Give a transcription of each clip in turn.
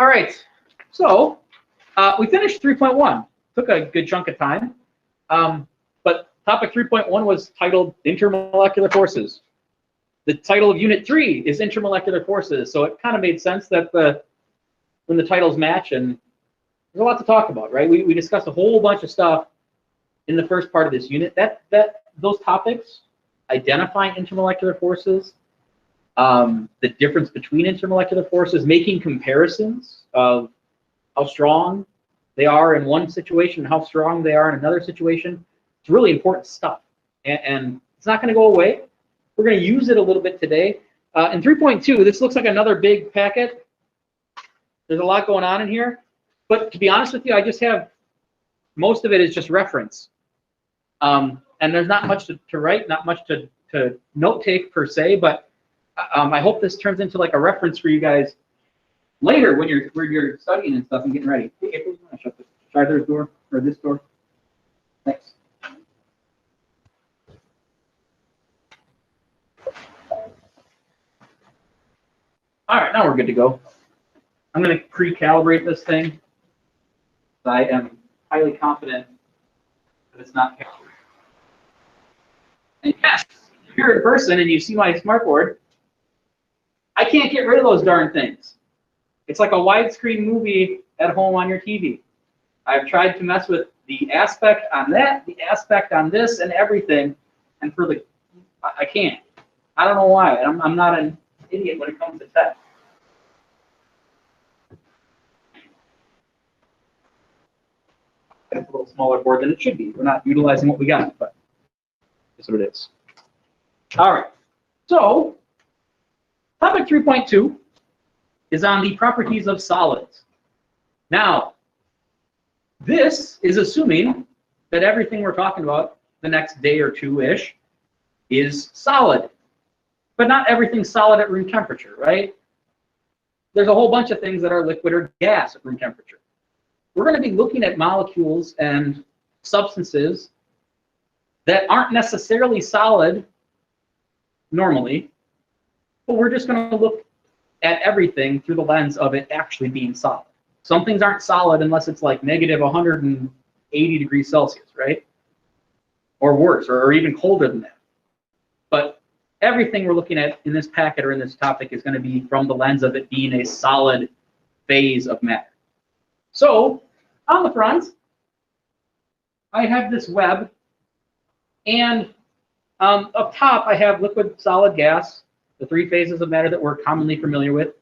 All right, so we finished 3.1. Took a good chunk of time, but topic 3.1 was titled Intermolecular Forces. The title of Unit 3 is Intermolecular Forces, so it kind of made sense that when the titles match, and there's a lot to talk about, right? We discussed a whole bunch of stuff in the first part of this unit. Those topics, identifying intermolecular forces, the difference between intermolecular forces, making comparisons of how strong they are in one situation, how strong they are in another situation. It's really important stuff, and it's not going to go away. We're going to use it a little bit today. In 3.2, this looks like another big packet. There's a lot going on in here, but to be honest with you, I just have, most of it is just reference. And there's not much to write, not much to note take per se, but I hope this turns into like a reference for you guys later when you're studying and stuff and getting ready. Hey, April, you want to shut the driver's door or this door? Thanks. All right, now we're good to go. I'm going to pre-calibrate this thing. I am highly confident that it's not captured. And yes, if you're in person and you see my smartboard, I can't get rid of those darn things. It's like a widescreen movie at home on your TV. I've tried to mess with the aspect on that, the aspect on this, and everything, and I can't. I don't know why. I'm not an idiot when it comes to tech. It's a little smaller board than it should be. We're not utilizing what we got, but that's what it is. All right. So, topic 3.2 is on the properties of solids. Now, this is assuming that everything we're talking about the next day or two-ish is solid. But not everything's solid at room temperature, right? There's a whole bunch of things that are liquid or gas at room temperature. We're going to be looking at molecules and substances that aren't necessarily solid normally, but we're just going to look at everything through the lens of it actually being solid. Some things aren't solid unless it's like negative 180 degrees Celsius, right? Or worse, or even colder than that. But everything we're looking at in this packet or in this topic is going to be from the lens of it being a solid phase of matter. So, on the front, I have this web, and up top I have liquid, solid, gas, the three phases of matter that we're commonly familiar with,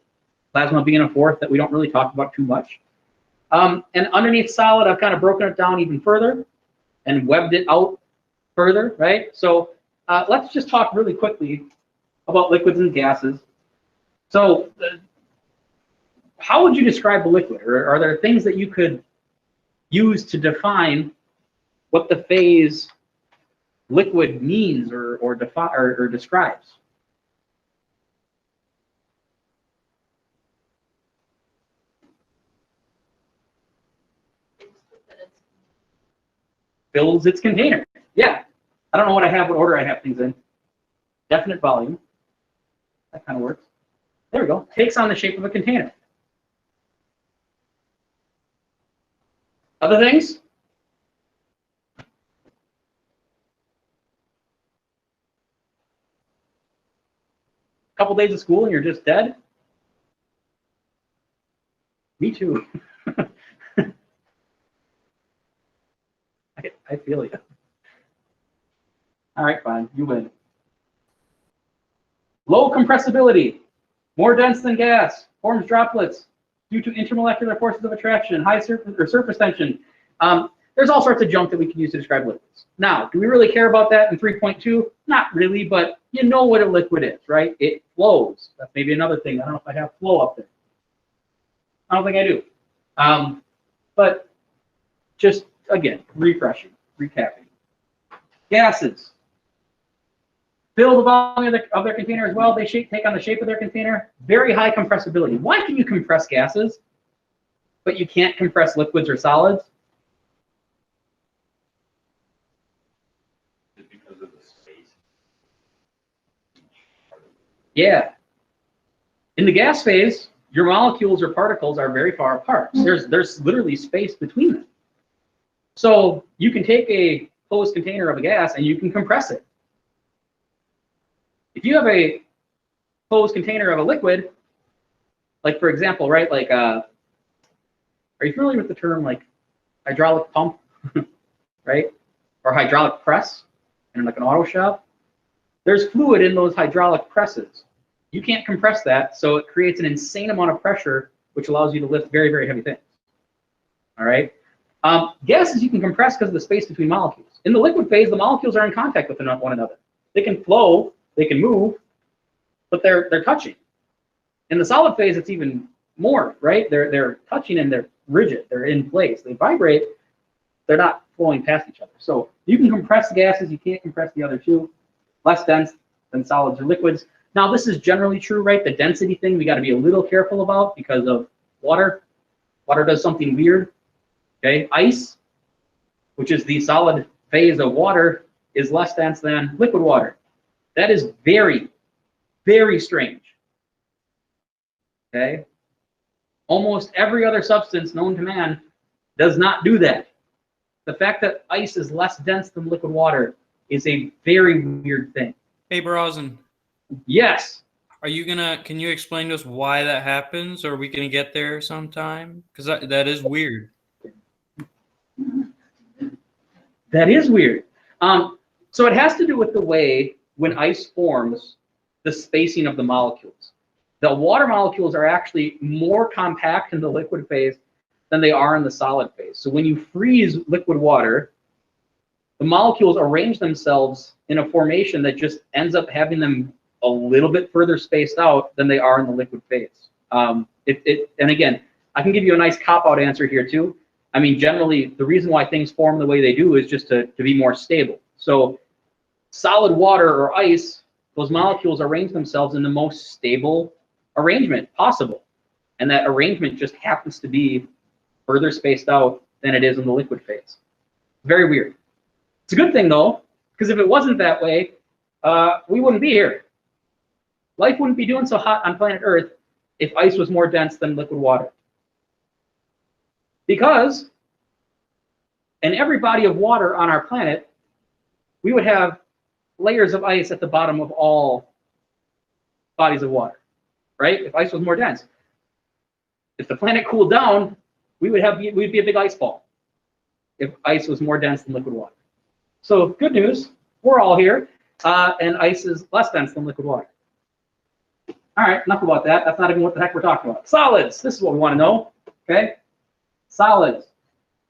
plasma being a fourth that we don't really talk about too much. And underneath solid, I've kind of broken it down even further and webbed it out further, right? So let's just talk really quickly about liquids and gases. So how would you describe a liquid? Or are there things that you could use to define what the phase liquid means or describes? Fills its container. Yeah. I don't know what order I have things in. Definite volume. That kind of works. There we go. Takes on the shape of a container. Other things? A couple days of school and you're just dead? Me too. I feel you. All right, fine. You win. Low compressibility. More dense than gas. Forms droplets due to intermolecular forces of attraction. High surface tension. There's all sorts of junk that we can use to describe liquids. Now, do we really care about that in 3.2? Not really, but you know what a liquid is, right? It flows. That's maybe another thing. I don't know if I have flow up there. I don't think I do. But just, again, refreshing, recapping. Gases. Fill the volume of their container as well. They take on the shape of their container. Very high compressibility. Why can you compress gases, but you can't compress liquids or solids? Because of the space. Yeah. In the gas phase, your molecules or particles are very far apart. There's literally space between them. So you can take a closed container of a gas and you can compress it. If you have a closed container of a liquid, like for example, right, like are you familiar with the term like hydraulic pump, right, or hydraulic press in like an auto shop? There's fluid in those hydraulic presses. You can't compress that, so it creates an insane amount of pressure, which allows you to lift very, very heavy things. All right. Gases you can compress because of the space between molecules. In the liquid phase, the molecules are in contact with one another. They can flow, they can move, but they're touching. In the solid phase, it's even more, right? They're touching and they're rigid. They're in place. They vibrate. They're not flowing past each other. So you can compress gases. You can't compress the other two. Less dense than solids or liquids. Now, this is generally true, right? The density thing we got to be a little careful about because of water. Water does something weird. Okay, ice, which is the solid phase of water, is less dense than liquid water. That is very, very strange. Okay, almost every other substance known to man does not do that. The fact that ice is less dense than liquid water is a very weird thing. Hey, Brazen. Yes. Can you explain to us why that happens? Or are we gonna get there sometime? Because that is weird. That is weird. So it has to do with the way when ice forms, the spacing of the molecules. The water molecules are actually more compact in the liquid phase than they are in the solid phase. So when you freeze liquid water, the molecules arrange themselves in a formation that just ends up having them a little bit further spaced out than they are in the liquid phase. And again, I can give you a nice cop-out answer here too. I mean, generally, the reason why things form the way they do is just to be more stable. So solid water or ice, those molecules arrange themselves in the most stable arrangement possible. And that arrangement just happens to be further spaced out than it is in the liquid phase. Very weird. It's a good thing, though, because if it wasn't that way, we wouldn't be here. Life wouldn't be doing so hot on planet Earth if ice was more dense than liquid water. Because in every body of water on our planet, we would have layers of ice at the bottom of all bodies of water, right? If ice was more dense. If the planet cooled down, we'd be a big ice ball if ice was more dense than liquid water. So good news, we're all here, and ice is less dense than liquid water. All right, enough about that. That's not even what the heck we're talking about. Solids, this is what we want to know, okay? Solids,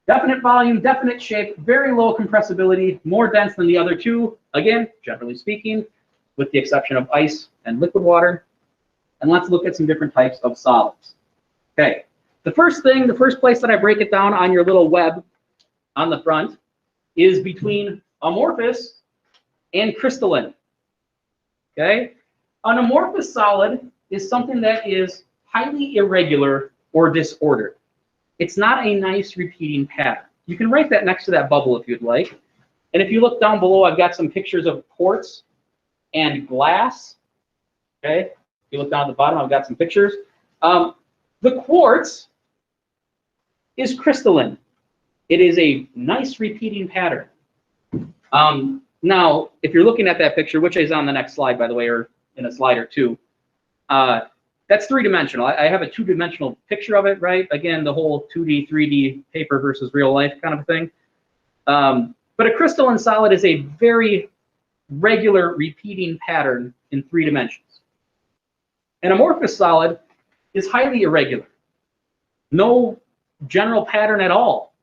definite volume, definite shape, very low compressibility, more dense than the other two, again, generally speaking, with the exception of ice and liquid water. And let's look at some different types of solids. Okay, the first place that I break it down on your little web on the front is between amorphous and crystalline. Okay, an amorphous solid is something that is highly irregular or disordered. It's not a nice repeating pattern. You can write that next to that bubble if you'd like. And if you look down below, I've got some pictures of quartz and glass. Okay, if you look down at the bottom, I've got some pictures. The quartz is crystalline. It is a nice repeating pattern. Now, if you're looking at that picture, which is on the next slide, by the way, or in a slide or two, that's three-dimensional. I have a two-dimensional picture of it, right? Again, the whole 2D, 3D paper versus real life kind of thing. But a crystalline solid is a very regular repeating pattern in 3 dimensions. An amorphous solid is highly irregular. No general pattern at all.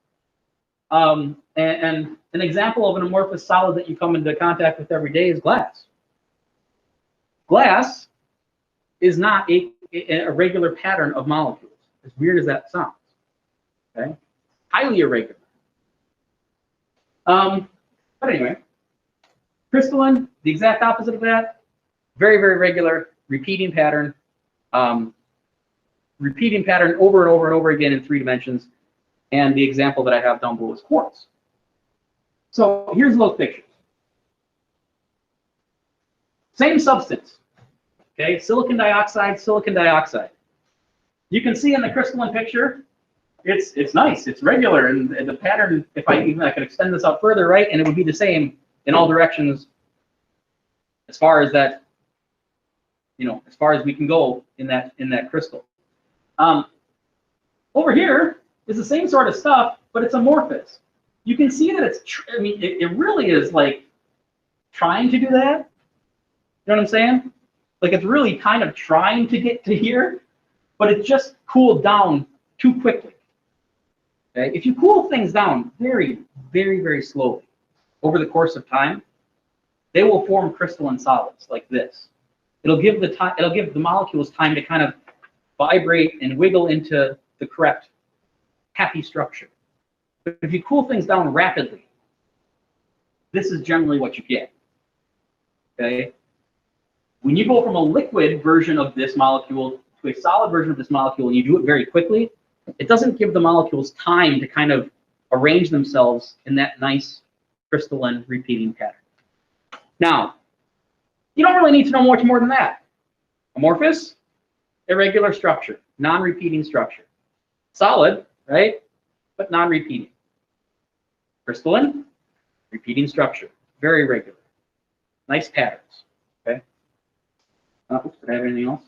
And an example of an amorphous solid that you come into contact with every day is glass. Glass is not a regular pattern of molecules, as weird as that sounds. Okay, highly irregular. But anyway, crystalline, the exact opposite of that, very, very regular, repeating pattern over and over and over again in 3 dimensions. And the example that I have down below is quartz. So here's those pictures. Same substance. Okay, silicon dioxide, silicon dioxide. you can see in the crystalline picture, it's nice, it's regular, and the pattern, if I could extend this out further, right, and it would be the same in all directions as far as that, as far as we can go in that crystal. Over here is the same sort of stuff, but it's amorphous. You can see that it really is like trying to do that. You know what I'm saying? Like it's really kind of trying to get to here, but it just cooled down too quickly. Okay? If you cool things down very, very, very slowly over the course of time, they will form crystalline solids like this. It'll give the molecules time to kind of vibrate and wiggle into the correct happy structure. But if you cool things down rapidly, this is generally what you get. Okay? When you go from a liquid version of this molecule to a solid version of this molecule, and you do it very quickly, it doesn't give the molecules time to kind of arrange themselves in that nice crystalline repeating pattern. Now, you don't really need to know much more than that. Amorphous, irregular structure, non-repeating structure. Solid, right? But non-repeating. Crystalline, repeating structure. Very regular. Nice patterns. Okay? Oops, did I have anything else?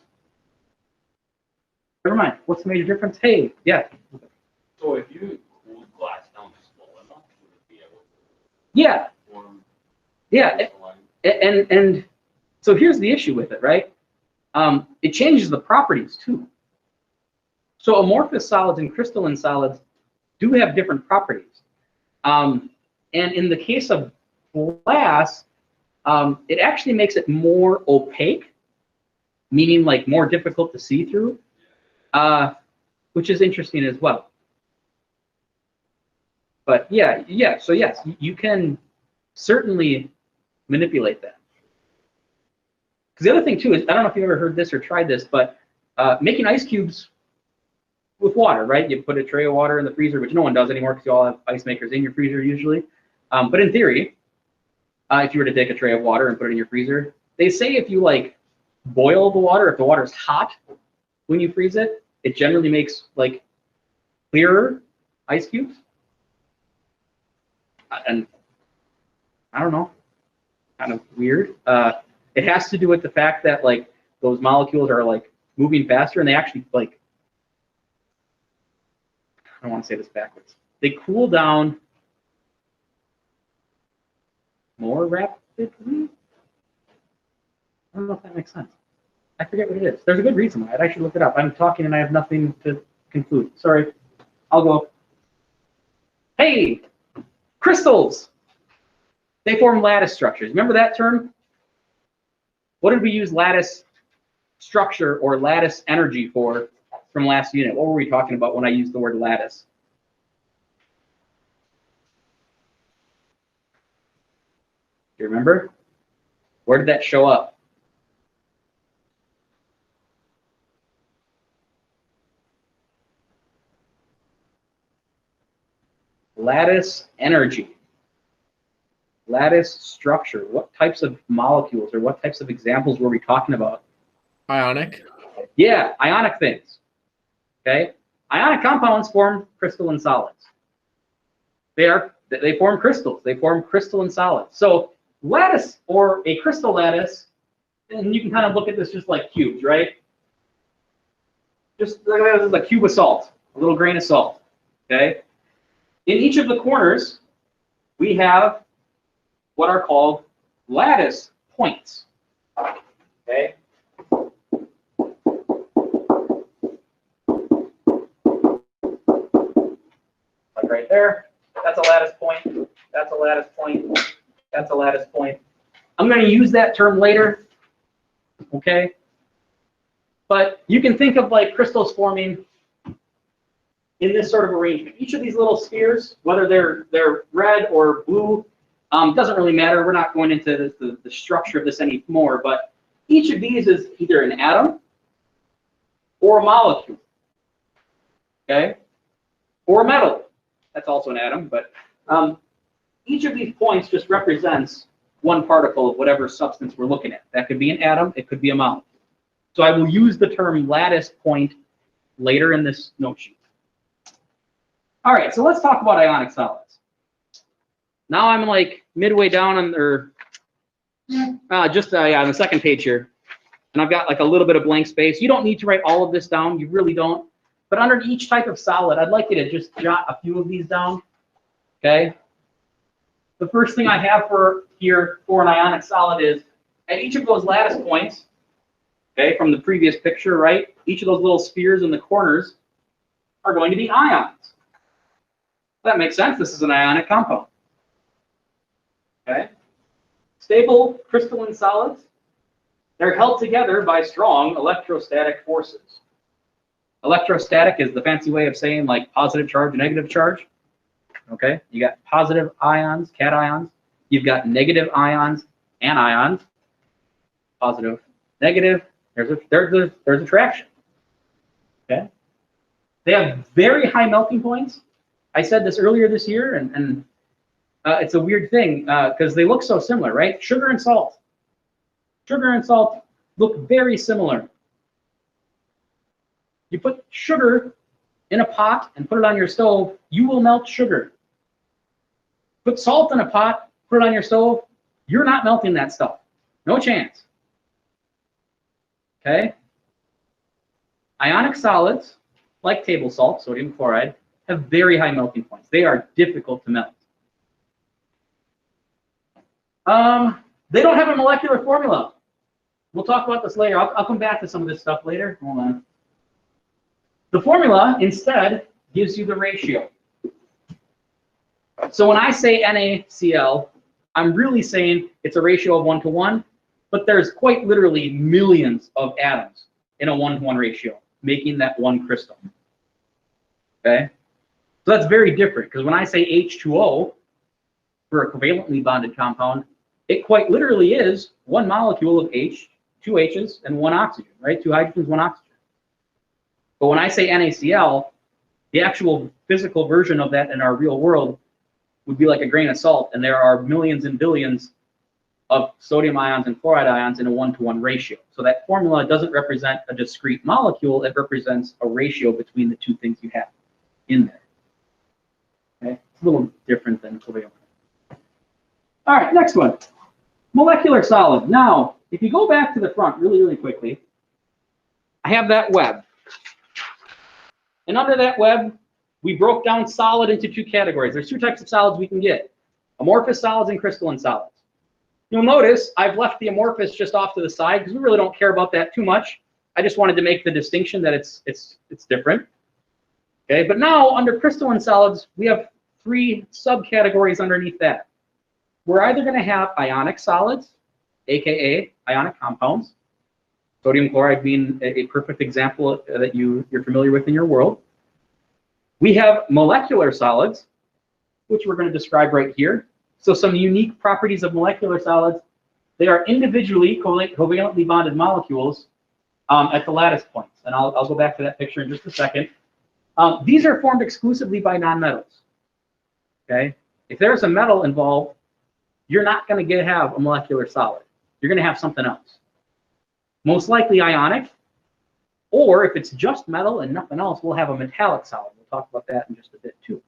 Never mind. What's the major difference? Hey, yeah. So if you cool glass down slow enough, would it be able to Yeah. form? Yeah. And so here's the issue with it, right? It changes the properties too. So amorphous solids and crystalline solids do have different properties. And in the case of glass, it actually makes it more opaque, meaning like more difficult to see through, which is interesting as well. But yeah, so yes, you can certainly manipulate that. Because the other thing too is, I don't know if you've ever heard this or tried this, but making ice cubes with water, right? You put a tray of water in the freezer, which no one does anymore because you all have ice makers in your freezer usually. But in theory, if you were to take a tray of water and put it in your freezer, they say if you like boil the water, if the water is hot when you freeze it, it generally makes like clearer ice cubes. And I don't know, kind of weird. It has to do with the fact that like those molecules are like moving faster, and they actually like, I don't want to say this backwards. They cool down more rapidly. I don't know if that makes sense. I forget what it is. There's a good reason why. I should look it up. I'm talking and I have nothing to conclude. Sorry. I'll go. Hey, crystals. They form lattice structures. Remember that term? What did we use lattice structure or lattice energy for from last unit? What were we talking about when I used the word lattice? Do you remember? Where did that show up? Lattice energy. Lattice structure. What types of molecules or what types of examples were we talking about? Ionic. Yeah, ionic things. Okay? Ionic compounds form crystalline solids. They form crystals. They form crystalline solids. So lattice or a crystal lattice, and you can kind of look at this just like cubes, right? Just look at this as a cube of salt, a little grain of salt. Okay? In each of the corners, we have what are called lattice points. Okay? Like right there, that's a lattice point, that's a lattice point, that's a lattice point. I'm going to use that term later, okay? But you can think of like crystals forming in this sort of arrangement. Each of these little spheres, whether they're red or blue, doesn't really matter. We're not going into the structure of this anymore, but each of these is either an atom or a molecule, okay? Or a metal. That's also an atom, but each of these points just represents one particle of whatever substance we're looking at. That could be an atom, it could be a molecule. So I will use the term lattice point later in this note sheet. All right, so let's talk about ionic solids. Now I'm like midway down on, or yeah, on the second page here. And I've got like a little bit of blank space. You don't need to write all of this down. You really don't. But under each type of solid, I'd like you to just jot a few of these down. Okay. The first thing I have for here for an ionic solid is at each of those lattice points, okay, from the previous picture, right? Each of those little spheres in the corners are going to be ions. That makes sense. This is an ionic compound. Okay. Stable crystalline solids, they're held together by strong electrostatic forces. Electrostatic is the fancy way of saying like positive charge, negative charge. Okay, you got positive ions, cations. You've got negative ions, anions. Positive, negative. There's attraction. Okay, they have very high melting points. I said this earlier this year, and it's a weird thing because they look so similar, right? Sugar and salt. Sugar and salt look very similar. You put sugar in a pot and put it on your stove, you will melt sugar. Put salt in a pot, put it on your stove, you're not melting that stuff. No chance. Okay? Ionic solids, like table salt, sodium chloride, have very high melting points. They are difficult to melt. They don't have a molecular formula. We'll talk about this later. I'll come back to some of this stuff later. Hold on. The formula, instead, gives you the ratio. So when I say NaCl, I'm really saying it's a ratio of 1 to 1, but there's quite literally millions of atoms in a 1-to-1 ratio, making that one crystal. Okay? So that's very different, because when I say H2O for a covalently bonded compound, it quite literally is one molecule of H, 2 H's, and 1 oxygen, right? 2 hydrogens, 1 oxygen. But when I say NaCl, the actual physical version of that in our real world would be like a grain of salt, and there are millions and billions of sodium ions and chloride ions in a 1-to-1 ratio. So that formula doesn't represent a discrete molecule, it represents a ratio between the two things you have in there. Okay? It's a little different than covalent. All right, next one. Molecular solid. Now, if you go back to the front really, really quickly, I have that web. And under that web, we broke down solid into 2 categories. There's 2 types of solids we can get: amorphous solids and crystalline solids. You'll notice I've left the amorphous just off to the side because we really don't care about that too much. I just wanted to make the distinction that it's different. Okay, but now under crystalline solids, we have 3 subcategories underneath that. We're either going to have ionic solids, aka ionic compounds, sodium chloride being a perfect example that you're familiar with in your world. We have molecular solids, which we're going to describe right here. So some unique properties of molecular solids: they are individually covalently bonded molecules at the lattice points. And I'll go back to that picture in just a second. These are formed exclusively by nonmetals. Okay? If there's a metal involved, you're not going to have a molecular solid. You're going to have something else. Most likely ionic, or if it's just metal and nothing else, we'll have a metallic solid. We'll talk about that in just a bit too.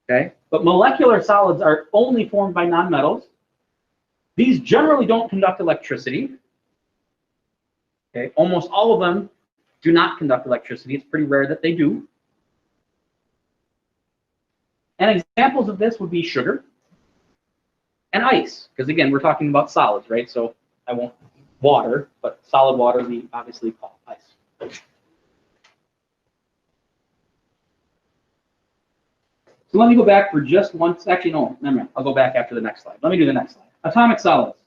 Okay, but molecular solids are only formed by nonmetals. These generally don't conduct electricity. Okay, almost all of them do not conduct electricity. It's pretty rare that they do. And examples of this would be sugar and ice, because again, we're talking about solids, right? So I won't water, but solid water we obviously call ice. So let me go back for just one. Actually, no, never mind. I'll go back after the next slide. Let me do the next slide. Atomic solids.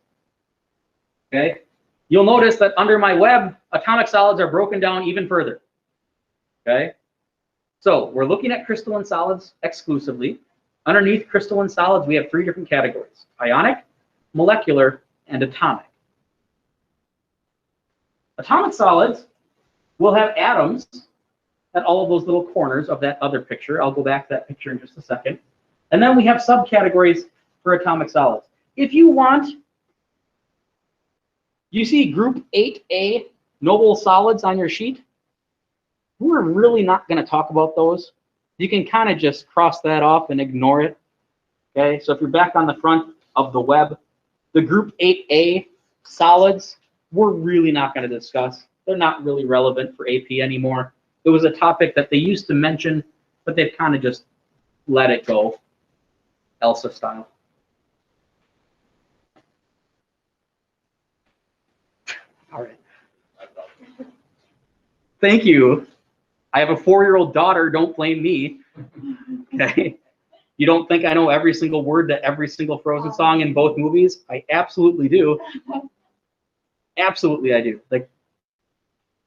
Okay. You'll notice that under my web, atomic solids are broken down even further. Okay. So we're looking at crystalline solids exclusively. Underneath crystalline solids, we have 3 different categories: ionic, molecular, and atomic. Atomic solids will have atoms at all of those little corners of that other picture. I'll go back to that picture in just a second. And then we have subcategories for atomic solids. If you want, you see group 8A noble solids on your sheet? we're really not going to talk about those. You can kind of just cross that off and ignore it. Okay, so if you're back on the front of the web, the group 8A solids, we're really not going to discuss. They're not really relevant for AP anymore. It was a topic that they used to mention, but they've kind of just let it go, ELSA style. All right. Thank you. I have a 4-year-old daughter. Don't blame me. Okay. You don't think I know every single word to every single Frozen song in both movies? I absolutely do. Absolutely, I do. Like,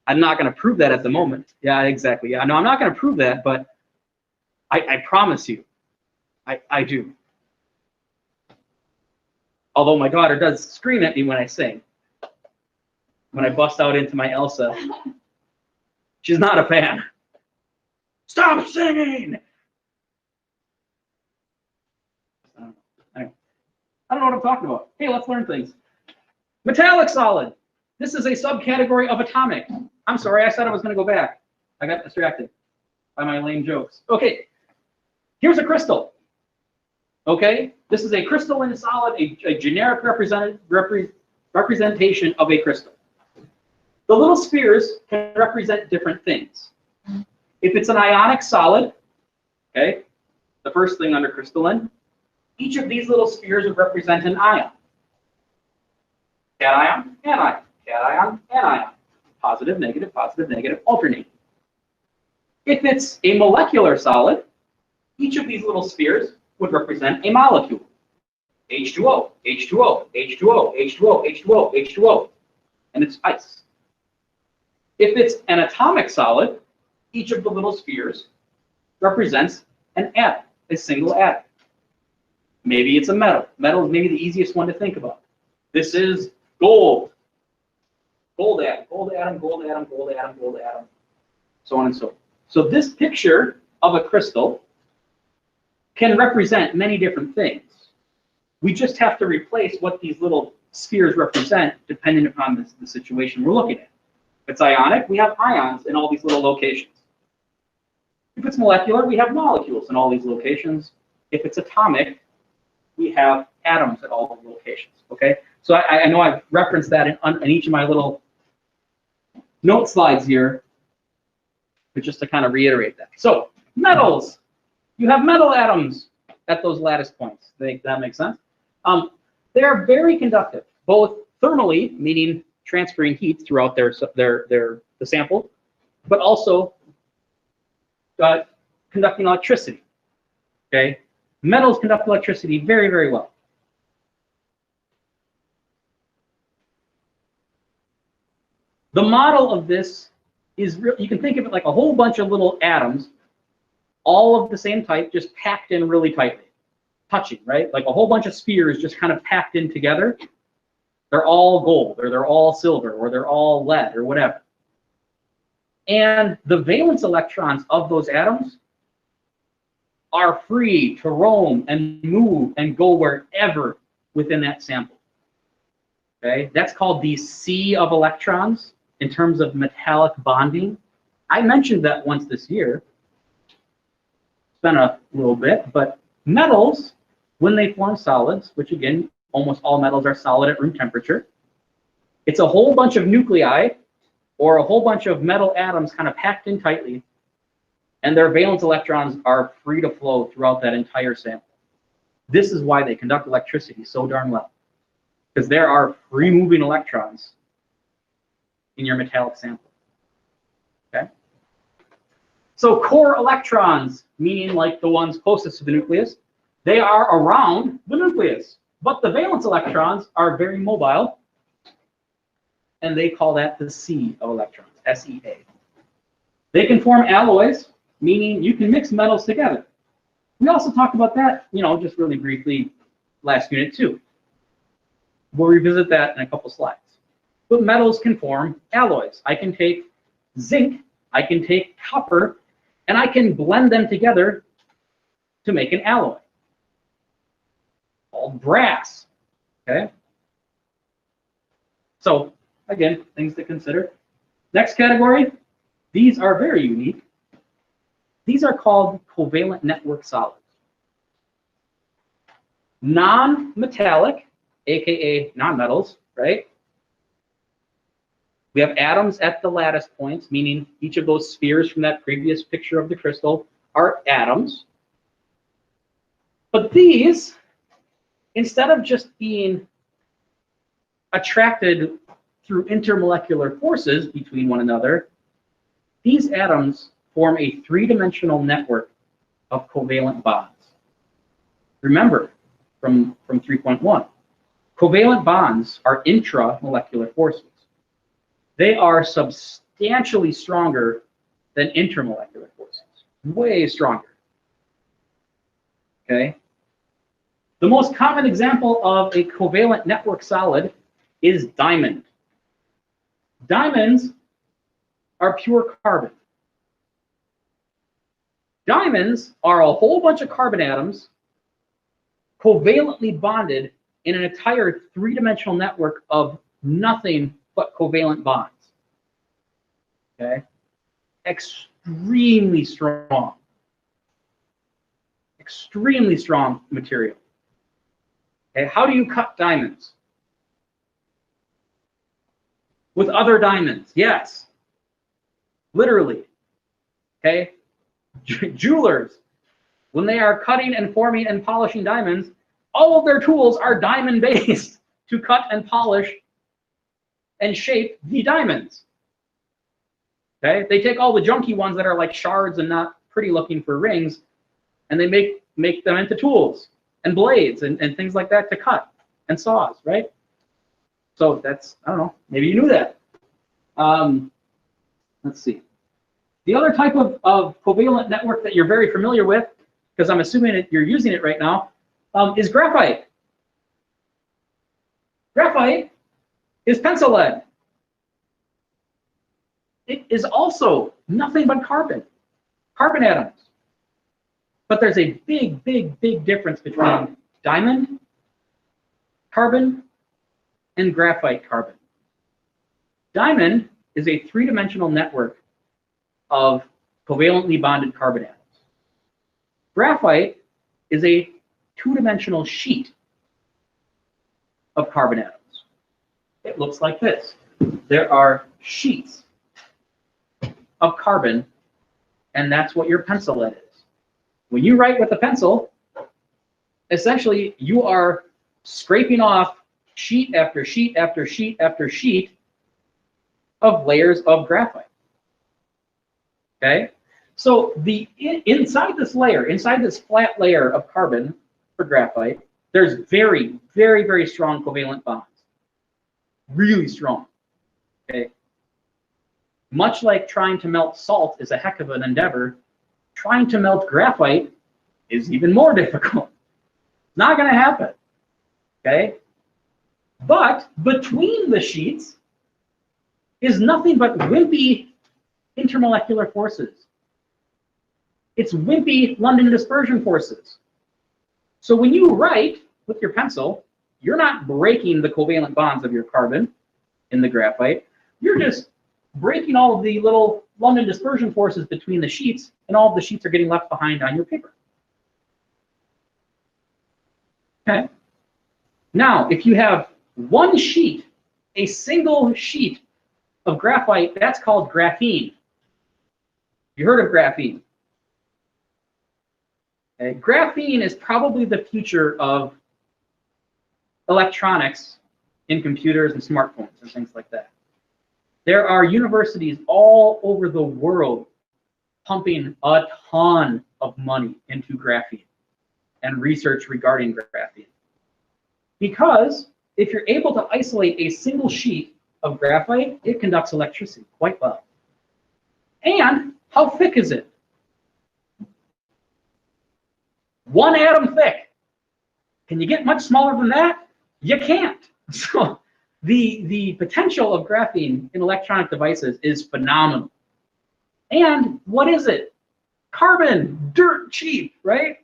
I'm not going to prove that at the moment. Yeah, exactly. Yeah, no, I'm not going to prove that, but I promise you, I do. Although my daughter does scream at me when I sing. When I bust out into my Elsa, she's not a fan. Stop singing! I don't know what I'm talking about. Hey, let's learn things. Metallic solid. This is a subcategory of atomic. I'm sorry, I said I was going to go back. I got distracted by my lame jokes. Okay, here's a crystal. Okay, this is a crystalline solid, a generic representation of a crystal. The little spheres can represent different things. If it's an ionic solid, okay, the first thing under crystalline, each of these little spheres would represent an ion. Cation, anion, cation, anion. Positive, negative, alternate. If it's a molecular solid, each of these little spheres would represent a molecule. H2O, H2O, H2O, H2O, H2O, H2O. And it's ice. If it's an atomic solid, each of the little spheres represents an atom, a single atom. Maybe it's a metal. Metal is maybe the easiest one to think about. This is gold. Gold atom, gold atom, gold atom, gold atom, gold atom, so on and so forth. So this picture of a crystal can represent many different things. We just have to replace what these little spheres represent depending upon the situation we're looking at. If it's ionic, we have ions in all these little locations. If it's molecular, we have molecules in all these locations. If it's atomic, we have atoms at all the locations, okay? So I know I've referenced that in each of my little note slides here, but just to kind of reiterate that. So metals, you have metal atoms at those lattice points. Think that makes sense? They are very conductive, both thermally, meaning transferring heat throughout the sample, but also conducting electricity, okay? Metals conduct electricity very, very well. The model of this is real. You can think of it like a whole bunch of little atoms, all of the same type, just packed in really tightly, touching, right? Like a whole bunch of spheres just kind of packed in together. They're all gold, or they're all silver, or they're all lead, or whatever. And the valence electrons of those atoms are free to roam and move and go wherever within that sample. Okay, that's called the sea of electrons in terms of metallic bonding. I mentioned that once this year. It's been a little bit, but metals, when they form solids, which again, almost all metals are solid at room temperature, it's a whole bunch of nuclei or a whole bunch of metal atoms kind of packed in tightly, and their valence electrons are free to flow throughout that entire sample. This is why they conduct electricity so darn well, because there are free moving electrons in your metallic sample. Okay? So core electrons, meaning like the ones closest to the nucleus, they are around the nucleus, but the valence electrons are very mobile, and they call that the sea of electrons, SEA. They can form alloys, meaning you can mix metals together. We also talked about that, just really briefly last unit too. We'll revisit that in a couple slides. But metals can form alloys. I can take zinc, I can take copper, and I can blend them together to make an alloy called brass. Okay? So, again, things to consider. Next category, These are very unique. These are called covalent network solids. Non-metallic, aka non-metals, right? We have atoms at the lattice points, meaning each of those spheres from that previous picture of the crystal are atoms. But these, instead of just being attracted through intermolecular forces between one another, these atoms form a three-dimensional network of covalent bonds. Remember from 3.1, covalent bonds are intramolecular forces. They are substantially stronger than intermolecular forces, way stronger. Okay? The most common example of a covalent network solid is diamond. Diamonds are pure carbon. Diamonds are a whole bunch of carbon atoms covalently bonded in an entire three-dimensional network of nothing but covalent bonds. Okay? Extremely strong. Extremely strong material. Okay, how do you cut diamonds? With other diamonds, yes. Literally. Okay? Jewelers, when they are cutting and forming and polishing diamonds, all of their tools are diamond-based to cut and polish and shape the diamonds. Okay? They take all the junky ones that are like shards and not pretty looking for rings, and they make them into tools and blades and things like that to cut, and saws, right? So that's, I don't know, maybe you knew that. Let's see. The other type of covalent network that you're very familiar with, because I'm assuming that you're using it right now, is graphite. Graphite is pencil lead. It is also nothing but carbon atoms. But there's a big, big, big difference between diamond carbon and graphite carbon. Diamond is a three-dimensional network of covalently bonded carbon atoms. Graphite is a two-dimensional sheet of carbon atoms. It looks like this. There are sheets of carbon, and that's what your pencil lead is. When you write with a pencil, essentially you are scraping off sheet after sheet after sheet after sheet of layers of graphite. Okay? So inside this layer, inside this flat layer of carbon for graphite, there's very, very, very strong covalent bonds. Really strong. Okay? Much like trying to melt salt is a heck of an endeavor, trying to melt graphite is even more difficult. It's not going to happen. Okay? But between the sheets is nothing but wimpy intermolecular forces. It's wimpy London dispersion forces. So when you write with your pencil, you're not breaking the covalent bonds of your carbon in the graphite. You're just breaking all of the little London dispersion forces between the sheets, and all of the sheets are getting left behind on your paper. Okay. Now, if you have one sheet, a single sheet of graphite, that's called graphene. You heard of graphene? Okay. Graphene is probably the future of electronics in computers and smartphones and things like that. There are universities all over the world pumping a ton of money into graphene and research regarding graphene. Because if you're able to isolate a single sheet of graphite, it conducts electricity quite well. And how thick is it? 1 atom thick. Can you get much smaller than that? You can't. So the potential of graphene in electronic devices is phenomenal. And what is it? Carbon, dirt cheap, right?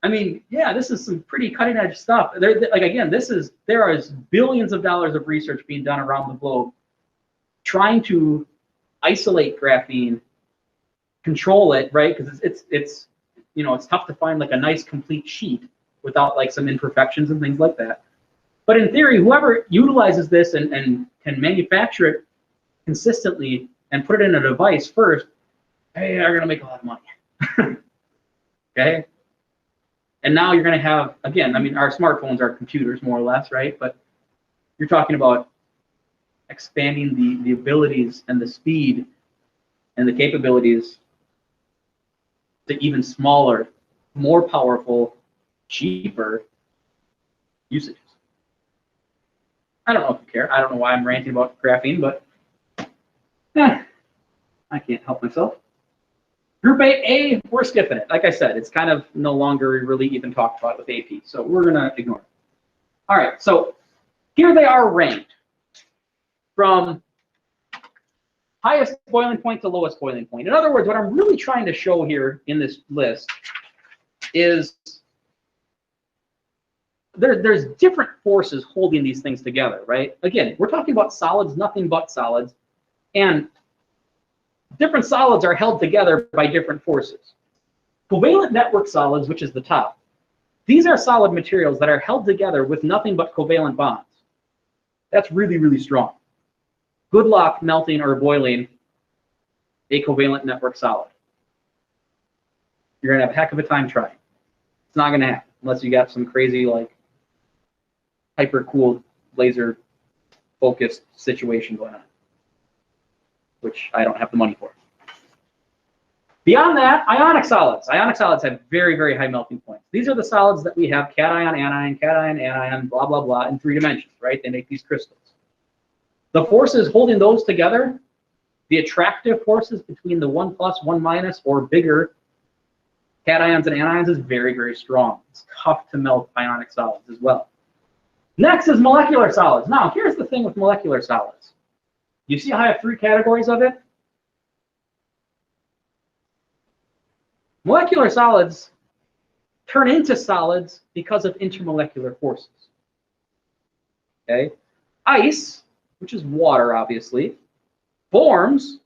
I mean, yeah, this is some pretty cutting edge stuff. Like again, there is billions of dollars of research being done around the globe trying to isolate graphene, control it, right? Because it's you know, it's tough to find like a nice complete sheet without like some imperfections and things like that. But in theory, whoever utilizes this and can manufacture it consistently and put it in a device first, hey, are gonna make a lot of money. Okay? And now you're gonna have, again, I mean, our smartphones are computers more or less, right? But you're talking about expanding the abilities and the speed and the capabilities to even smaller, more powerful, cheaper usages. I don't know if you care. I don't know why I'm ranting about graphene, but I can't help myself. Group A, we're skipping it. Like I said, it's kind of no longer really even talked about with AP, so we're gonna ignore it. All right, so here they are ranked from highest boiling point to lowest boiling point. In other words, what I'm really trying to show here in this list is there's different forces holding these things together, right? Again, we're talking about solids, nothing but solids, and different solids are held together by different forces. Covalent network solids, which is the top, these are solid materials that are held together with nothing but covalent bonds. That's really, really strong. Good luck melting or boiling a covalent network solid. You're gonna have a heck of a time trying. It's not gonna happen unless you got some crazy like hyper-cooled laser focused situation going on, which I don't have the money for. Beyond that, ionic solids. Ionic solids have very, very high melting points. These are the solids that we have cation, anion, blah, blah, blah, in 3 dimensions, right? They make these crystals. The forces holding those together, the attractive forces between the 1+, 1- or bigger cations and anions is very, very strong. It's tough to melt ionic solids as well. Next is molecular solids. Now, here's the thing with molecular solids. You see how I have 3 categories of it? Molecular solids turn into solids because of intermolecular forces. Okay? Ice, which is water, obviously, forms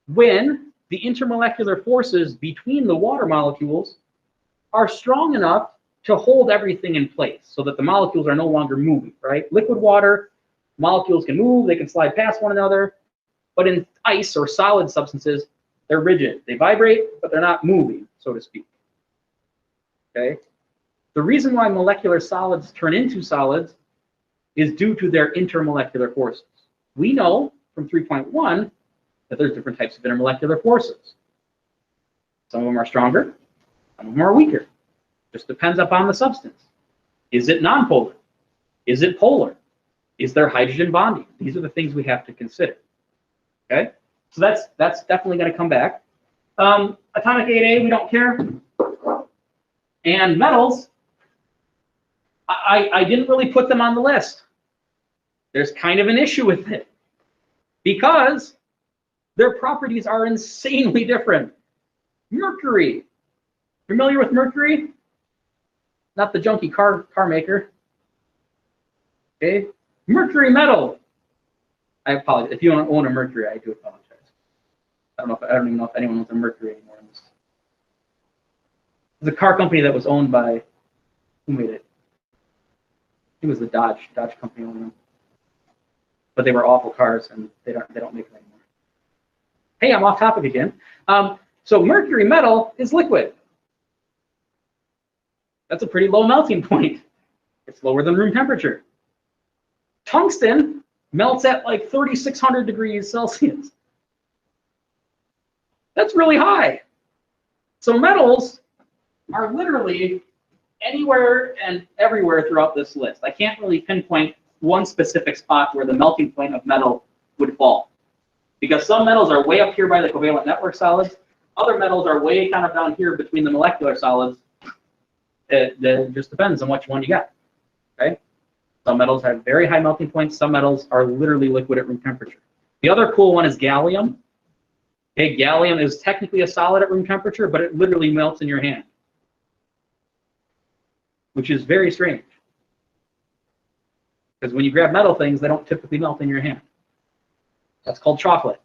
when the intermolecular forces between the water molecules are strong enough to hold everything in place so that the molecules are no longer moving, right? Liquid water, molecules can move, they can slide past one another, but in ice or solid substances, they're rigid. They vibrate, but they're not moving, so to speak. Okay? The reason why molecular solids turn into solids is due to their intermolecular forces. We know from 3.1 that there's different types of intermolecular forces. Some of them are stronger, some of them are weaker. Just depends upon the substance. Is it nonpolar? Is it polar? Is there hydrogen bonding? These are the things we have to consider. Okay, so that's definitely going to come back. Atomic 8A, we don't care. And metals, I didn't really put them on the list. There's kind of an issue with it because their properties are insanely different. Mercury, familiar with mercury? Not the junky car maker. Okay, mercury metal. I apologize. If you own a mercury, I do apologize. I don't even know if anyone owns a mercury anymore. It's a car company that was owned by, who made it? It was the Dodge company owned them. But they were awful cars, and they don't make them anymore. Hey, I'm off topic again. So mercury metal is liquid. That's a pretty low melting point. It's lower than room temperature. Tungsten melts at like 3,600 degrees Celsius. That's really high. So metals are literally anywhere and everywhere throughout this list. I can't really pinpoint one specific spot where the melting point of metal would fall. Because some metals are way up here by the covalent network solids. Other metals are way kind of down here between the molecular solids. It just depends on which one you got. Okay? Some metals have very high melting points. Some metals are literally liquid at room temperature. The other cool one is gallium. Okay, gallium is technically a solid at room temperature, but it literally melts in your hand, which is very strange. Because when you grab metal things, they don't typically melt in your hand. That's called chocolate.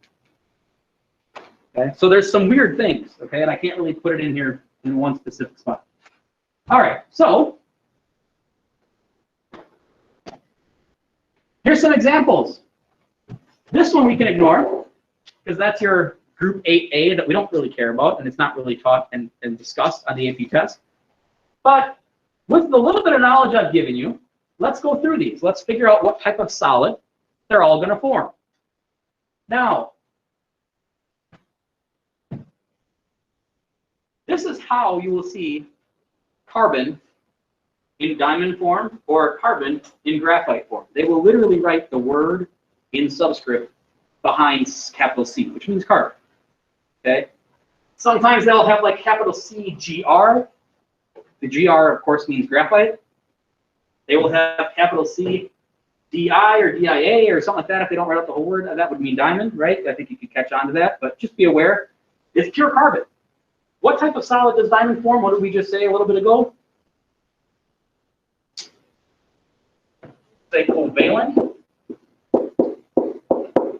Okay, so there's some weird things, okay, and I can't really put it in here in one specific spot. All right, so here's some examples. This one we can ignore because that's your group 8A that we don't really care about, and it's not really taught and discussed on the AP test. But with the little bit of knowledge I've given you, let's go through these. Let's figure out what type of solid they're all going to form. Now, this is how you will see carbon in diamond form or carbon in graphite form. They will literally write the word in subscript behind capital C, which means carbon. Okay. Sometimes they'll have like capital C GR. The GR, of course, means graphite. They will have capital C DI or DIA or something like that. If they don't write out the whole word, that would mean diamond, right? I think you could catch on to that, but just be aware, it's pure carbon. What type of solid does diamond form? What did we just say a little bit ago? Say covalent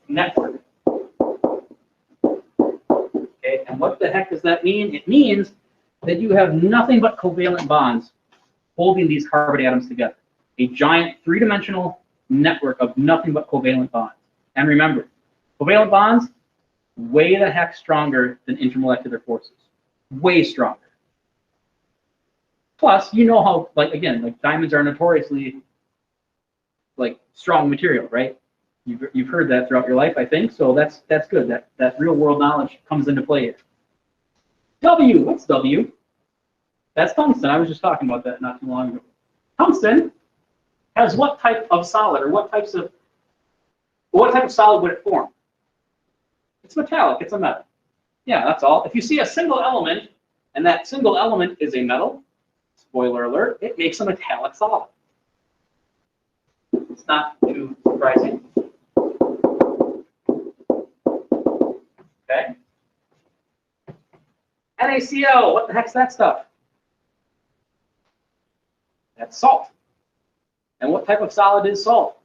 network. Okay, and what the heck does that mean? It means that you have nothing but covalent bonds holding these carbon atoms together. A giant three-dimensional network of nothing but covalent bonds. And remember, covalent bonds, way the heck stronger than intermolecular forces. Way stronger. Plus, you know how, like, again, like diamonds are notoriously like strong material, right? You've heard that throughout your life, I think. So that's good. That real world knowledge comes into play here. W, what's W? That's tungsten. I was just talking about that not too long ago. Tungsten has what type of solid, or what type of solid would it form? It's metallic. It's a metal. Yeah, that's all. If you see a single element, and that single element is a metal, spoiler alert, it makes a metallic solid. It's not too surprising. Okay. NaCl, what the heck's that stuff? That's salt. And what type of solid is salt?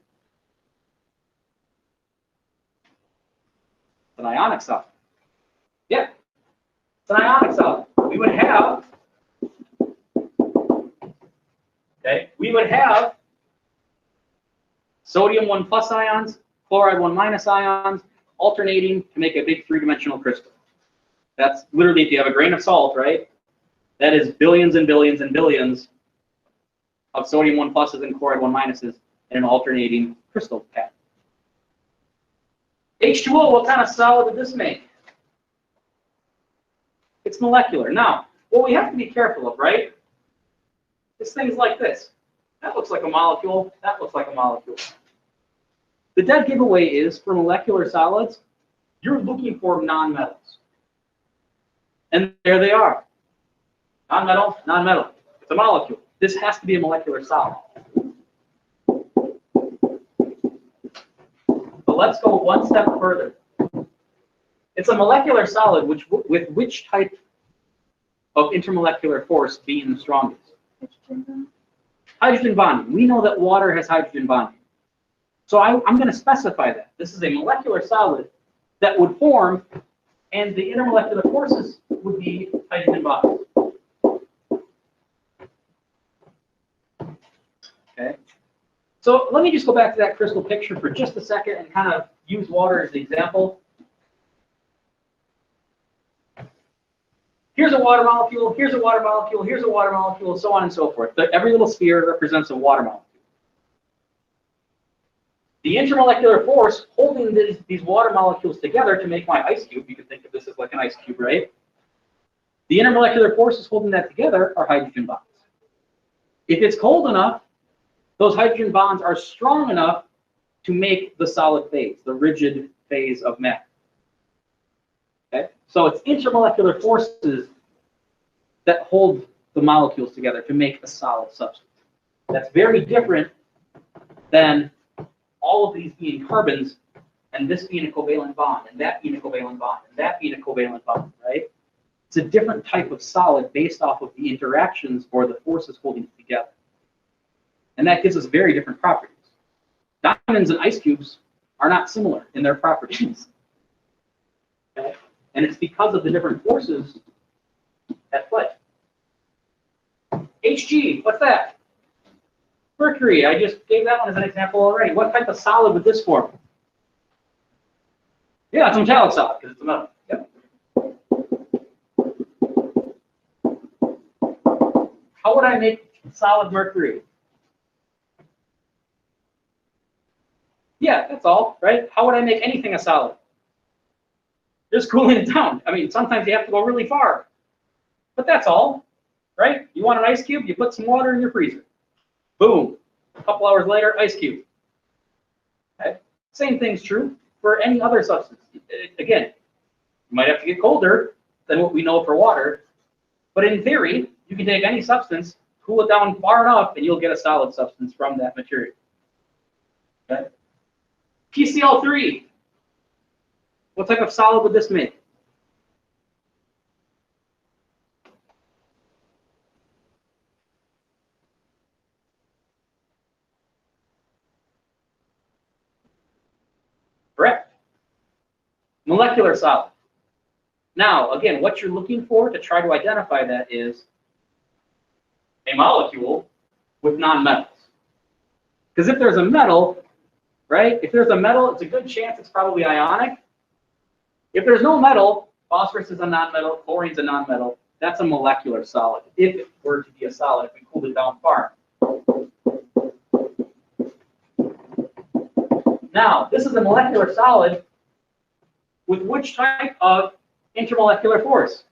It's an ionic solid. Yeah, it's an ionic solid. We would have sodium 1 plus ions, chloride 1 minus ions, alternating to make a big three-dimensional crystal. That's literally, if you have a grain of salt, right? That is billions and billions and billions of sodium 1 pluses and chloride 1 minuses in an alternating crystal pattern. H2O, what kind of solid did this make? It's molecular. Now, what we have to be careful of, right, is things like this. That looks like a molecule. That looks like a molecule. The dead giveaway is, for molecular solids, you're looking for nonmetals. And there they are. Non-metal, non-metal. It's a molecule. This has to be a molecular solid. But let's go one step further. It's a molecular solid with which type of intermolecular force being the strongest? Hydrogen bonding. We know that water has hydrogen bonding. So I'm going to specify that. This is a molecular solid that would form, and the intermolecular forces would be hydrogen bonds. Okay. So let me just go back to that crystal picture for just a second and kind of use water as the example. Here's a water molecule, here's a water molecule, here's a water molecule, so on and so forth. Every little sphere represents a water molecule. The intermolecular force holding these water molecules together to make my ice cube, you can think of this as like an ice cube, right? The intermolecular forces holding that together are hydrogen bonds. If it's cold enough, those hydrogen bonds are strong enough to make the solid phase, the rigid phase of matter. Okay? So it's intermolecular forces that hold the molecules together to make a solid substance. That's very different than all of these being carbons, and this being a covalent bond, and that being a covalent bond, and that being a covalent bond, right? It's a different type of solid based off of the interactions or the forces holding it together. And that gives us very different properties. Diamonds and ice cubes are not similar in their properties. Okay? And it's because of the different forces at play. Hg, what's that? Mercury, I just gave that one as an example already. What type of solid would this form? Yeah, it's a metallic solid because it's a metal. Yep. How would I make solid mercury? Yeah, that's all, right? How would I make anything a solid? Just cooling it down. I mean, sometimes you have to go really far. But that's all, right? You want an ice cube, you put some water in your freezer. Boom. A couple hours later, ice cube. Okay? Same thing's true for any other substance. Again, you might have to get colder than what we know for water, but in theory, you can take any substance, cool it down far enough, and you'll get a solid substance from that material. Okay? PCl3. What type of solid would this make? Correct. Molecular solid. Now, again, what you're looking for to try to identify that is a molecule with nonmetals. Because if there's a metal, right? If there's a metal, it's a good chance it's probably ionic. If there's no metal, phosphorus is a nonmetal, chlorine's a nonmetal. That's a molecular solid. If it were to be a solid, if we cooled it down far. Now, this is a molecular solid with which type of intermolecular force?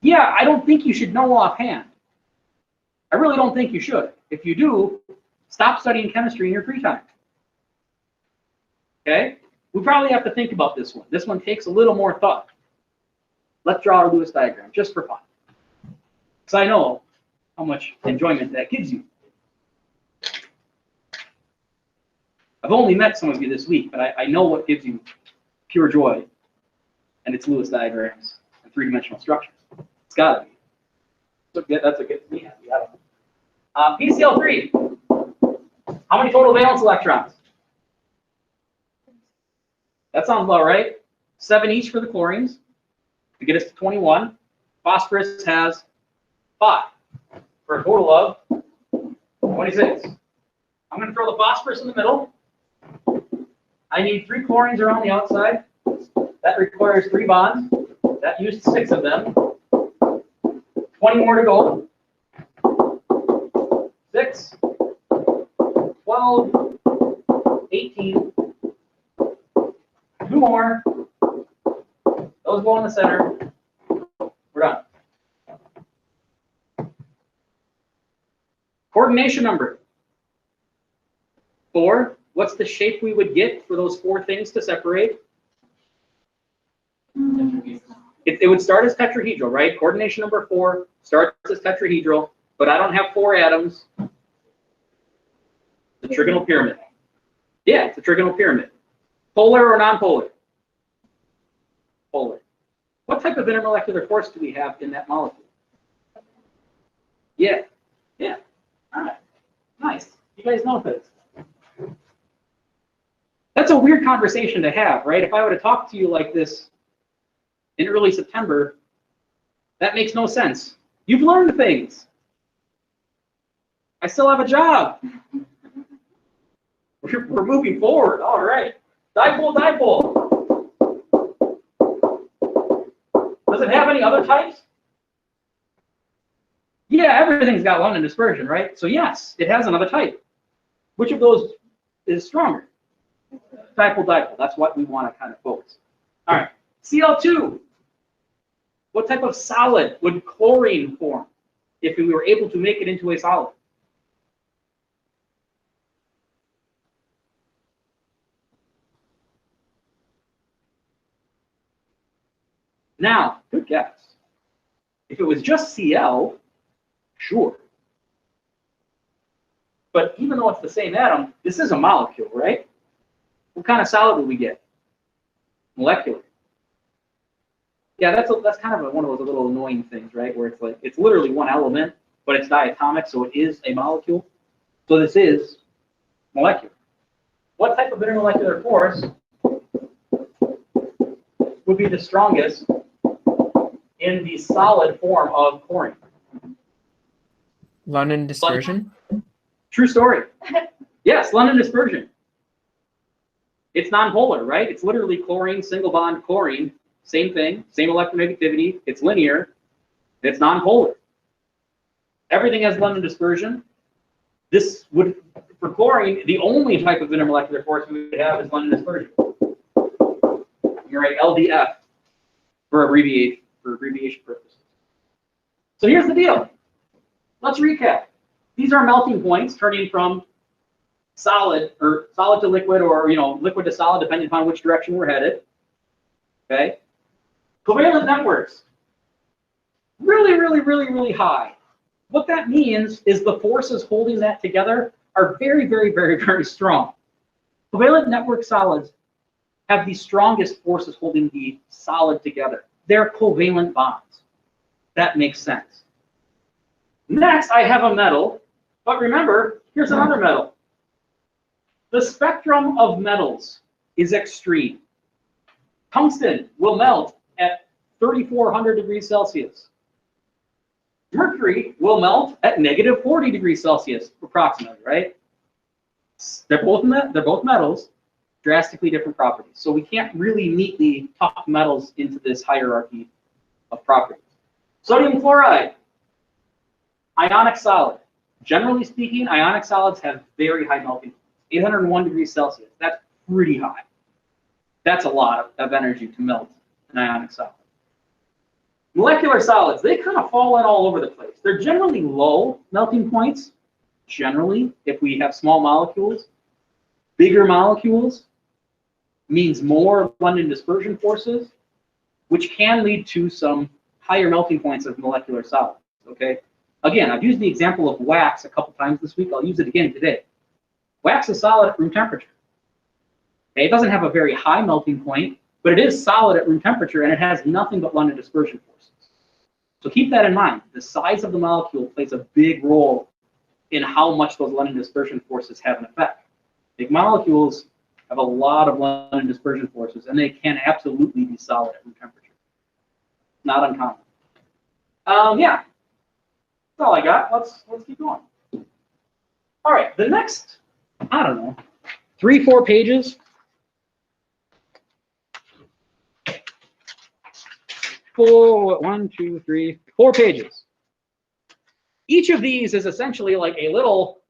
Yeah, I don't think you should know offhand. I really don't think you should. If you do, stop studying chemistry in your free time. Okay? We probably have to think about this one. This one takes a little more thought. Let's draw a Lewis diagram, just for fun. Because I know how much enjoyment that gives you. I've only met some of you this week, but I know what gives you pure joy, and it's Lewis diagrams and three-dimensional structures. It's got to be. That's a good thing. PCl3. How many total valence electrons? That sounds about right. 7 each for the chlorines to get us to 21. Phosphorus has 5 for a total of 26. I'm going to throw the phosphorus in the middle. I need 3 chlorines around the outside. That requires 3 bonds. That used 6 of them. 20 more to go. 6, 12, 18. 2 more. Those go in the center. We're done. Coordination number 4. What's the shape we would get for those 4 things to separate? It would start as tetrahedral, right? Coordination number 4 starts as tetrahedral, but I don't have 4 atoms. The trigonal pyramid. Yeah, it's a trigonal pyramid. Polar or nonpolar? Polar. What type of intermolecular force do we have in that molecule? Yeah. Yeah. All right. Nice. You guys know this. That's a weird conversation to have, right? If I were to talk to you like this in early September, that makes no sense. You've learned things. I still have a job. We're moving forward. All right. Dipole, dipole. Does it have any other types? Yeah, everything's got London dispersion, right? So yes, it has another type. Which of those is stronger? Dipole, dipole. That's what we want to kind of focus. All right. Cl2. What type of solid would chlorine form if we were able to make it into a solid? Now, good guess. If it was just Cl, sure. But even though it's the same atom, this is a molecule, right? What kind of solid would we get? Molecular. Yeah, that's kind of one of those little annoying things, right? Where it's like, it's literally one element, but it's diatomic, so it is a molecule. So this is molecular. What type of intermolecular force would be the strongest in the solid form of chlorine. London dispersion? True story. Yes, London dispersion. It's nonpolar, right? It's literally chlorine, single bond chlorine, same thing, same electronegativity. It's linear. It's nonpolar. Everything has London dispersion. This would, for chlorine, the only type of intermolecular force we would have is London dispersion. You're right, LDF for abbreviation purposes. So here's the deal. Let's recap. These are melting points turning from solid to liquid, or liquid to solid, depending upon which direction we're headed. Okay. Covalent networks. Really, really, really, really high. What that means is the forces holding that together are very, very, very, very strong. Covalent network solids have the strongest forces holding the solid together. They're covalent bonds. That makes sense. Next, I have a metal, but remember, here's another metal. The spectrum of metals is extreme. Tungsten will melt at 3,400 degrees Celsius. Mercury will melt at negative 40 degrees Celsius, approximately, right? They're both metals, drastically different properties. So we can't really neatly tuck metals into this hierarchy of properties. Sodium chloride, ionic solid. Generally speaking, ionic solids have very high melting points, 801 degrees Celsius. That's pretty high. That's a lot of energy to melt an ionic solid. Molecular solids, they kind of fall in all over the place. They're generally low melting points, generally, if we have small molecules. Bigger molecules means more London dispersion forces, which can lead to some higher melting points of molecular solids, okay? Again, I've used the example of wax a couple times this week. I'll use it again today. Wax is solid at room temperature. Okay, it doesn't have a very high melting point, but it is solid at room temperature, and it has nothing but London dispersion forces. So keep that in mind. The size of the molecule plays a big role in how much those London dispersion forces have an effect. Big molecules have a lot of London dispersion forces, and they can absolutely be solid at room temperature. Not uncommon. Yeah, that's all I got. Let's keep going. All right, the next, I don't know, 3-4 pages. 4 pages. Each of these is essentially like a little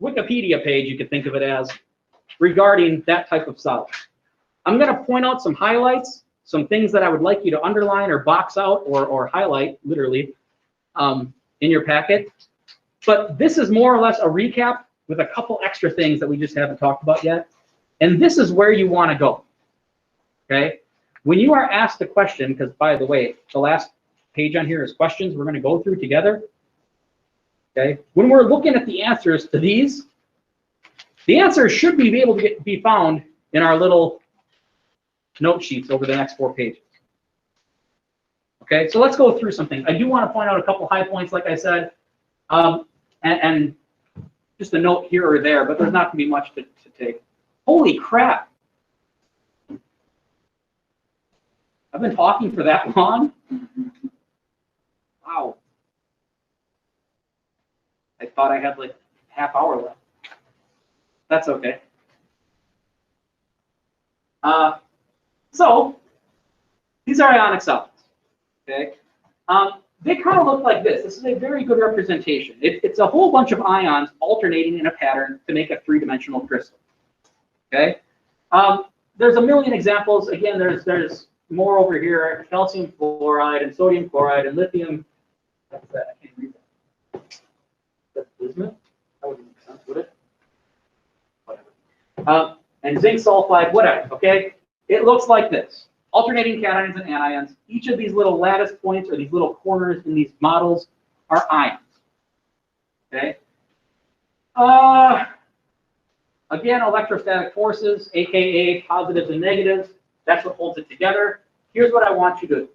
Wikipedia page, you could think of it as, regarding that type of solid. I'm going to point out some highlights, some things that I would like you to underline or box out or highlight, literally, in your packet. But this is more or less a recap with a couple extra things that we just haven't talked about yet. And this is where you want to go, okay? When you are asked a question, because by the way, the last page on here is questions we're going to go through together, okay? When we're looking at the answers to these, the answers should be able to be found in our little note sheets over the next 4 pages. Okay, so let's go through something. I do want to point out a couple high points, like I said, and just a note here or there, but there's not going to be much to take. Holy crap. I've been talking for that long? Wow. I thought I had like half hour left. That's okay. So these are ionic solids, okay? They kind of look like this. This is a very good representation. It's a whole bunch of ions alternating in a pattern to make a 3-dimensional crystal, okay? There's a million examples. Again, there's more over here, calcium fluoride and sodium chloride and lithium. That's that. I can't read that. That's bismuth? That wouldn't make sense, would it? Whatever. And zinc sulfide, whatever, okay? It looks like this. Alternating cations and anions. Each of these little lattice points or these little corners in these models are ions, okay? Again, electrostatic forces, aka positives and negatives. That's what holds it together. Here's what I want you to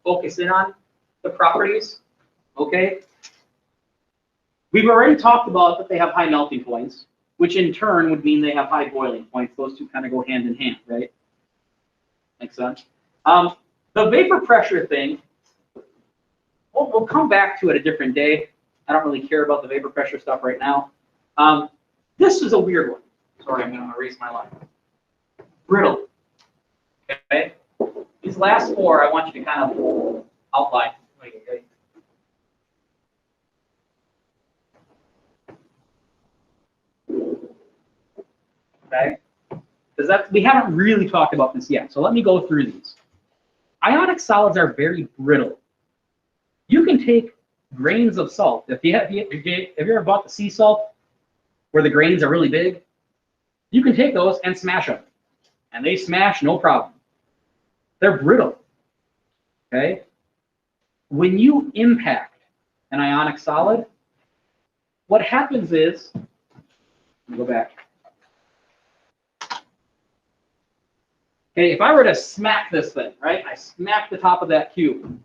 focus in on, the properties, okay? We've already talked about that they have high melting points, which in turn would mean they have high boiling points. Those two kind of go hand in hand, right? makes sense. The vapor pressure thing, we'll come back to it a different day. I don't really care about the vapor pressure stuff right now. This is a weird one. Sorry, I'm going to erase my line. Brittle. Okay? These last four, I want you to kind of outline. Okay? Okay? Because we haven't really talked about this yet. So let me go through these. Ionic solids are very brittle. You can take grains of salt. Have you ever bought the sea salt where the grains are really big? You can take those and smash them. And they smash no problem. They're brittle. Okay? When you impact an ionic solid, what happens is, go back. Okay, if I were to smack this thing, right? I smack the top of that cube.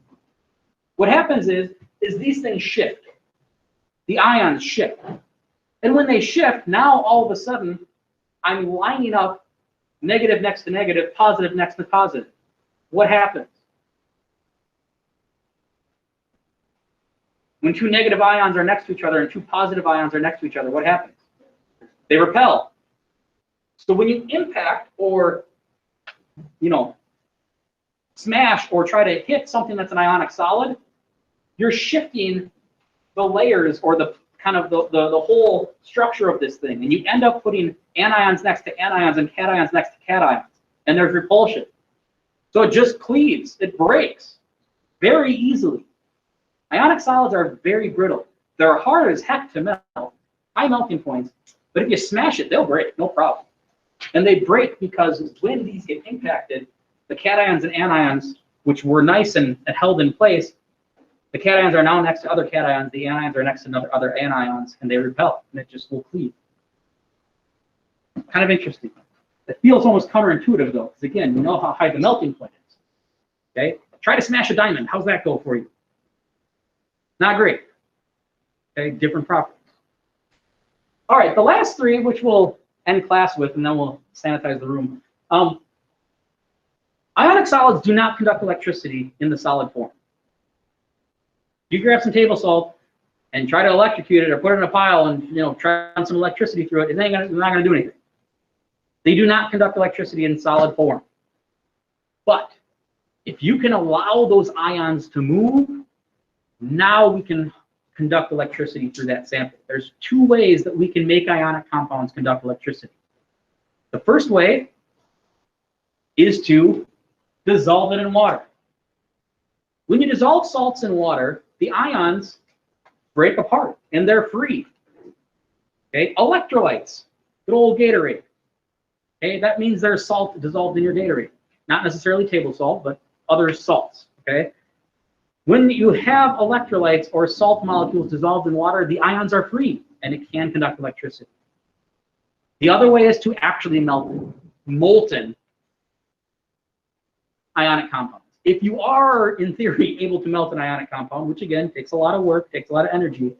What happens is these things shift. The ions shift. And when they shift, now all of a sudden, I'm lining up negative next to negative, positive next to positive. What happens? When two negative ions are next to each other and two positive ions are next to each other, what happens? They repel. So when you impact or, smash or try to hit something that's an ionic solid, you're shifting the layers or the kind of the whole structure of this thing, and you end up putting anions next to anions and cations next to cations, and there's repulsion. So it just cleaves, it breaks very easily. Ionic solids are very brittle. They're hard as heck to melt, high melting points, but if you smash it, they'll break, no problem. And they break because when these get impacted, the cations and anions, which were nice and held in place, the cations are now next to other cations, the anions are next to other anions, and they repel, and it just will cleave. Kind of interesting. It feels almost counterintuitive, though, because again, you know how high the melting point is. Okay? Try to smash a diamond. How's that go for you? Not great. Okay, different properties. All right, the last three, which we'll end class with, and then we'll sanitize the room. Ionic solids do not conduct electricity in the solid form. You grab some table salt and try to electrocute it or put it in a pile and try to run some electricity through it, it's not going to do anything. They do not conduct electricity in solid form. But if you can allow those ions to move, now we can conduct electricity through that sample. There's two ways that we can make ionic compounds conduct electricity. The first way is to dissolve it in water. When you dissolve salts in water, the ions break apart and they're free. Okay, electrolytes, good old Gatorade. Okay, that means there's salt dissolved in your Gatorade. Not necessarily table salt, but other salts. Okay, when you have electrolytes or salt molecules dissolved in water, the ions are free and it can conduct electricity. The other way is to actually melt molten ionic compounds. If you are, in theory, able to melt an ionic compound, which again takes a lot of work, takes a lot of energy,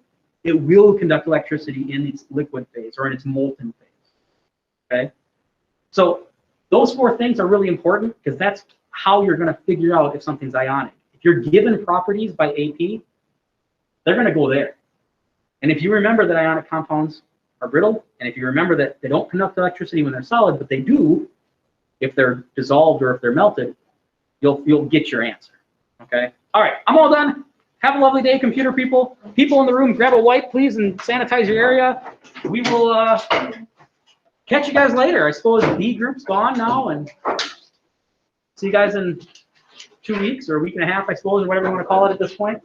it will conduct electricity in its liquid phase or in its molten phase. Okay? So those four things are really important because that's how you're going to figure out if something's ionic. If you're given properties by AP, they're going to go there. And if you remember that ionic compounds are brittle, and if you remember that they don't conduct electricity when they're solid, but they do if they're dissolved or if they're melted, you'll get your answer. Okay? All right, I'm all done. Have a lovely day, computer people. People in the room, grab a wipe, please, and sanitize your area. We will catch you guys later. I suppose B group's gone now, and see you guys in 2 weeks or a week and a half, I suppose, or whatever you want to call it at this point.